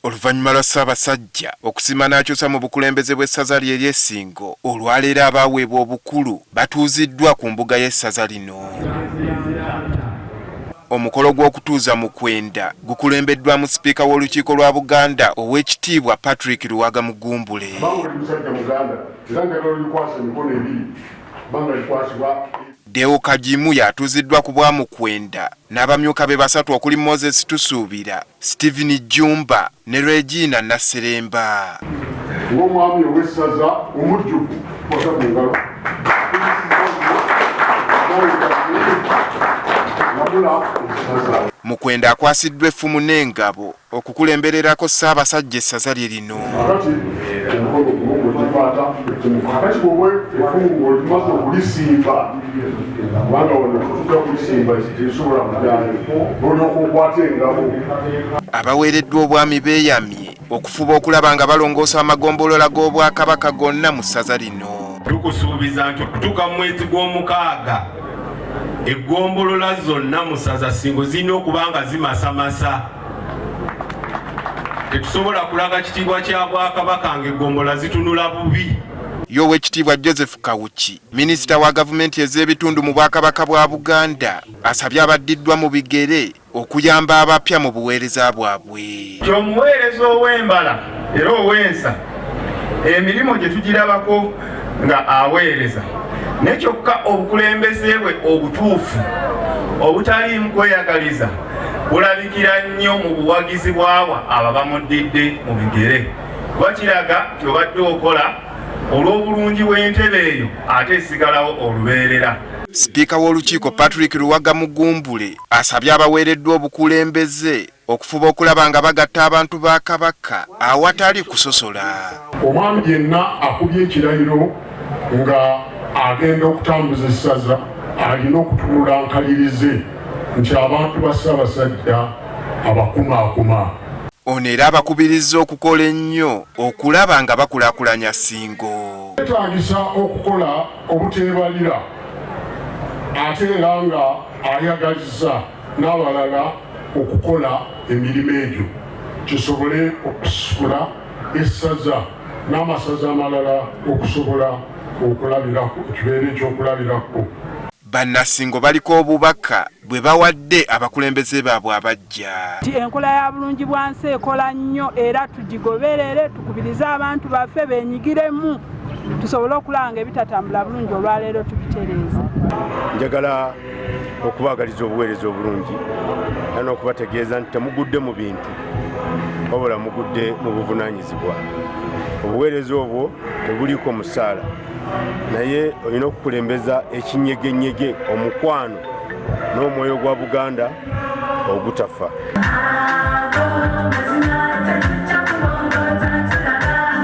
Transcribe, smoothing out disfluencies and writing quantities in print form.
Oluvannyuma lwa Ssaabasajja okusima n'akyusa mu bukulembeze bw'essaza lye ery'e Singo, olwaleero abaaweebwa obukulu batuuziddwa ku mbuga y'essaza lino. Omukolo gw'okutuuza mu kwenda gukulembeddwamu sipiika w'olukiiko lwa Buganda Owek Patrick Luwagga Mugumbule. Deo Kajimu yatuuziddwa ku bwamu kwenda n'abamyuka be basatu okuli Moses Tusuubira, Stephen Jumba ne Regina Nasseremba. Ng'omwami ow'essaza omujjuvu ngalo mu kwenda akwasiddwa effumu n'engabo okukulembererako Ssaabasajja essaza lye lino. Abaweereddwa obwami beeyamye okufuba okulaba nga balongoosa amagombolola g'Obwakabaka gonna mu ssaza lino. Tukusuubiza nti okutuuka mu mwezi gw'omukaaga eggombolola zonna mu ssaza Singo zirina okuba nga zimasamasa. Tetusobola kulaga kitiibwa kya Bwakabaka ng'eggombolola zitunula bubi. Oweekitiibwa Joseph Kawuki, minisita wa gavumenti ez'ebitundu mu Bwakabaka bwa Buganda, asabye abaddiddwa mu bigere okuyamba abapya mu buweereza bwabwe. Omuweereza ow'embala era ow'ensa emirimu gye tugirabako nga aweereza nekyokka obukulembeze bwe obutuufu obutaliimu kweyagaliza bulabikira nnyo mu buwagizi bw'abo abo bamuddidde mu bigere. Kuba kiraga nti obadde okola olw'obulungi bw'entebe eyo ate esigalawo olubeerera. Sipiika w'olukiiko Patrick Luwagga Mugumbule asabye abaweereddwa obukulembeze okufuba okulaba nga bagatta abantu ba Kabaka awatali kusosola. Omwami yenna akubye ekirayiro nga agenda okutambuza essaza alina okutunula nkalirize nti abantu ba Ssaabasajja abakumaakuma. Ono era abakubirizza okukola ennyo okulaba nga bakulaakulanya Singo. Yeetagisa okukola obuteebalira ate era nga ayagaliza n'abalala okukola emirimu egyo kisobole okusukula essaza n'amasaza amalala okusobola okulabirako ekibeera ekyokulabirako. Bannasingo baliko obubaka bwe bawadde abakulembeze baabwe abajja. Enkola ya bulungi bwansi ekola nnyo era tugigoberere tukubirize abantu baffe beenyigiremu tusobole okulanga ebitatambula bulungi olwaleero tubitereeza. Njagala okubaagaliza obuweereza obulungi era n'okubategeeza nti temugudde mu bintu wabula mugudde mu buvunaanyizibwa. Obuweereza obwo tebuliko musaala naye olina okukulembeza ekinyegenyege, omukwano n'omwoyo gwa Buganda ogutafa.